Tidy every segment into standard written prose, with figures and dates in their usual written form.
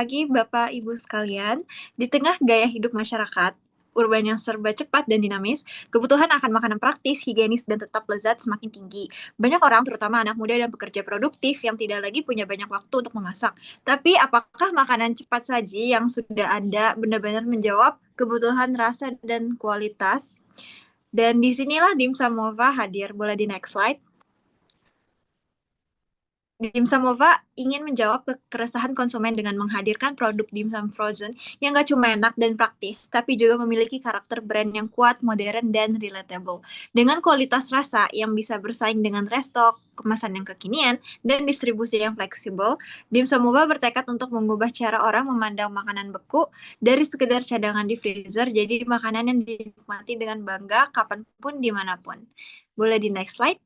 Pagi Bapak Ibu sekalian, di tengah gaya hidup masyarakat, urban yang serba cepat dan dinamis, kebutuhan akan makanan praktis, higienis, dan tetap lezat semakin tinggi. Banyak orang, terutama anak muda dan pekerja produktif yang tidak lagi punya banyak waktu untuk memasak. Tapi apakah makanan cepat saji yang sudah ada benar-benar menjawab kebutuhan rasa dan kualitas? Dan disinilah Dimsumova hadir. Boleh di next slide. Dimsumova ingin menjawab keresahan konsumen dengan menghadirkan produk dimsum frozen yang gak cuma enak dan praktis, tapi juga memiliki karakter brand yang kuat, modern, dan relatable. Dengan kualitas rasa yang bisa bersaing dengan restock, kemasan yang kekinian, dan distribusi yang fleksibel, Dimsumova bertekad untuk mengubah cara orang memandang makanan beku dari sekedar cadangan di freezer jadi makanan yang dinikmati dengan bangga kapanpun, dimanapun. Boleh di next slide?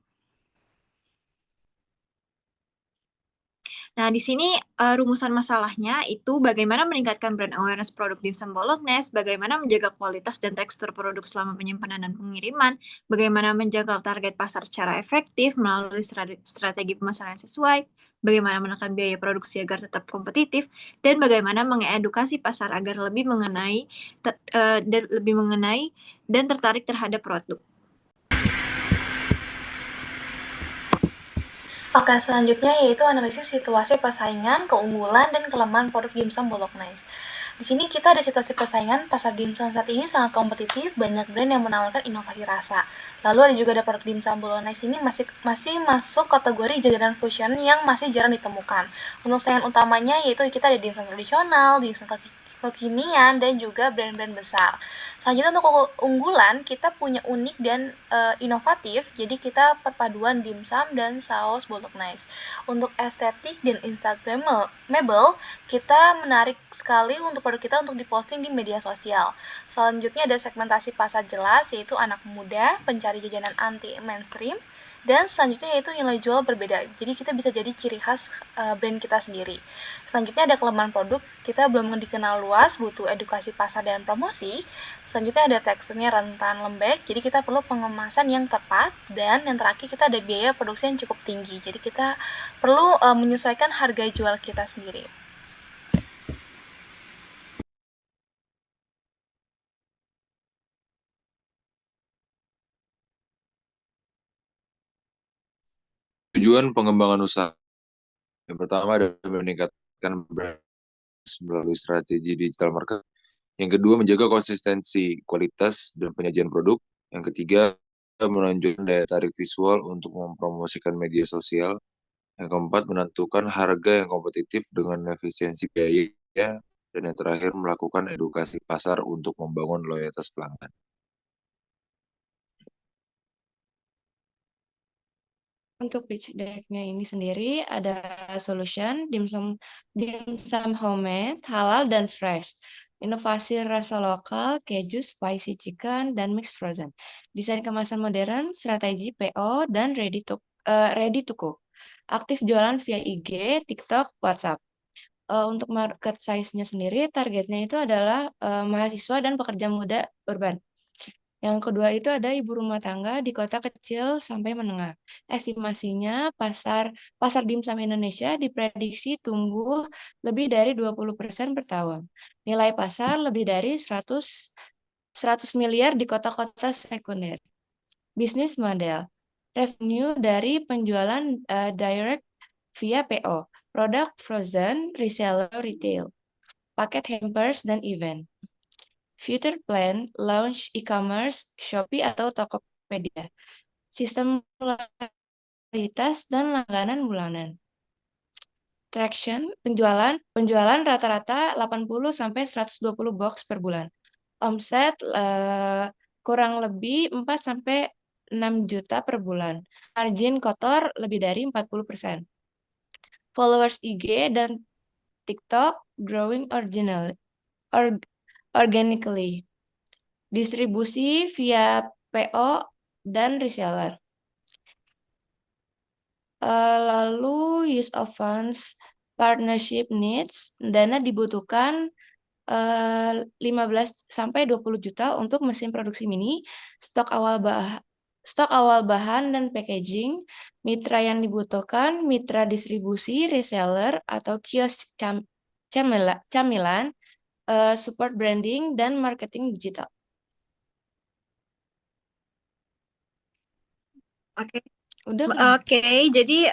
Nah, di sini rumusan masalahnya itu bagaimana meningkatkan brand awareness produk dimsum Bolognese, bagaimana menjaga kualitas dan tekstur produk selama penyimpanan dan pengiriman, bagaimana menjaga target pasar secara efektif melalui strategi pemasaran yang sesuai, bagaimana menekan biaya produksi agar tetap kompetitif, dan bagaimana mengedukasi pasar agar lebih mengenai dan tertarik terhadap produk. Oke, selanjutnya yaitu analisis situasi persaingan, keunggulan, dan kelemahan produk dimsum Bolognese. Di sini kita ada situasi persaingan, pasar dimsum saat ini sangat kompetitif, banyak brand yang menawarkan inovasi rasa. Lalu ada juga ada produk dimsum Bolognese ini masih masuk kategori jajanan fusion yang masih jarang ditemukan. Untuk saingan utamanya yaitu kita ada dimsum tradisional, dimsum kekinian, dan juga brand-brand besar. Selanjutnya untuk unggulan, kita punya unik dan inovatif, jadi kita perpaduan dimsum dan saus Bolognese. Untuk estetik dan Instagramable, kita menarik sekali untuk produk kita untuk diposting di media sosial. Selanjutnya ada segmentasi pasar jelas, yaitu anak muda, pencari jajanan anti mainstream, dan selanjutnya yaitu nilai jual berbeda. Jadi kita bisa jadi ciri khas brand kita sendiri. Selanjutnya ada kelemahan produk, kita belum dikenal luas, butuh edukasi pasar dan promosi. Selanjutnya ada teksturnya rentan lembek, jadi kita perlu pengemasan yang tepat. Dan yang terakhir kita ada biaya produksi yang cukup tinggi, jadi kita perlu menyesuaikan harga jual kita sendiri. Tujuan pengembangan usaha yang pertama adalah meningkatkan brand melalui strategi digital marketing. Yang kedua, menjaga konsistensi kualitas dan penyajian produk. Yang ketiga, menunjukkan daya tarik visual untuk mempromosikan media sosial. Yang keempat, menentukan harga yang kompetitif dengan efisiensi biaya. Dan yang terakhir, melakukan edukasi pasar untuk membangun loyalitas pelanggan. Untuk pitch deck-nya ini sendiri ada solution dimsum homemade, halal dan fresh. Inovasi rasa lokal, keju, spicy chicken, dan mixed frozen. Desain kemasan modern, strategi PO, dan ready to cook. Aktif jualan via IG, TikTok, WhatsApp. Untuk market size-nya sendiri, targetnya itu adalah mahasiswa dan pekerja muda urban. Yang kedua itu ada ibu rumah tangga di kota kecil sampai menengah. Estimasinya pasar dimsum Indonesia diprediksi tumbuh lebih dari 20% per tahun. Nilai pasar lebih dari 100 miliar di kota-kota sekunder. Bisnis model. Revenue dari penjualan direct via PO, produk frozen, reseller retail, paket hampers dan event. Future plan, launch e-commerce, Shopee atau Tokopedia. Sistem loyalitas dan langganan bulanan. Traction, penjualan rata-rata 80 sampai 120 box per bulan. Omset kurang lebih 4 sampai 6 juta per bulan. Margin kotor lebih dari 40%. Followers IG dan TikTok growing organically. Distribusi via PO dan reseller. Lalu use of funds, partnership needs, dana dibutuhkan 15 sampai 20 juta untuk mesin produksi mini, stok awal bahan dan packaging, mitra yang dibutuhkan, mitra distribusi, reseller atau kios camilan, support branding, dan marketing digital. Oke. Udah kan? Oke, jadi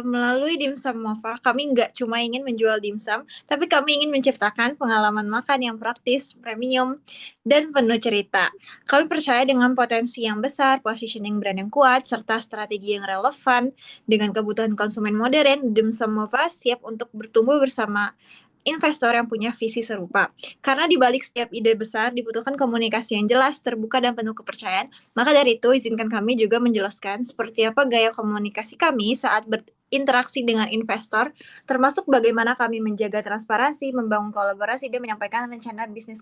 melalui Dimsum Mova, kami nggak cuma ingin menjual dimsum, tapi kami ingin menciptakan pengalaman makan yang praktis, premium, dan penuh cerita. Kami percaya dengan potensi yang besar, positioning brand yang kuat, serta strategi yang relevan dengan kebutuhan konsumen modern. Dimsum Mova siap untuk bertumbuh bersama investor yang punya visi serupa. Karena di balik setiap ide besar dibutuhkan komunikasi yang jelas, terbuka, dan penuh kepercayaan. Maka dari itu, izinkan kami juga menjelaskan seperti apa gaya komunikasi kami saat berinteraksi dengan investor, termasuk bagaimana kami menjaga transparansi, membangun kolaborasi, dan menyampaikan rencana bisnis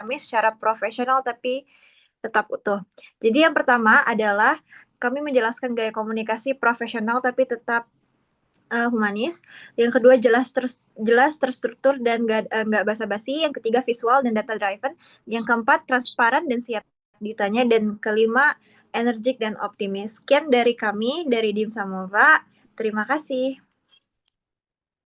kami secara profesional tapi tetap utuh. Jadi yang pertama adalah kami menjelaskan gaya komunikasi profesional tapi tetap humanis. Yang kedua jelas terstruktur dan nggak basa-basi. Yang ketiga visual dan data driven. Yang keempat transparan dan siap ditanya. Dan kelima energik dan optimis. Sekian dari kami dari Dim Samova. Terima kasih.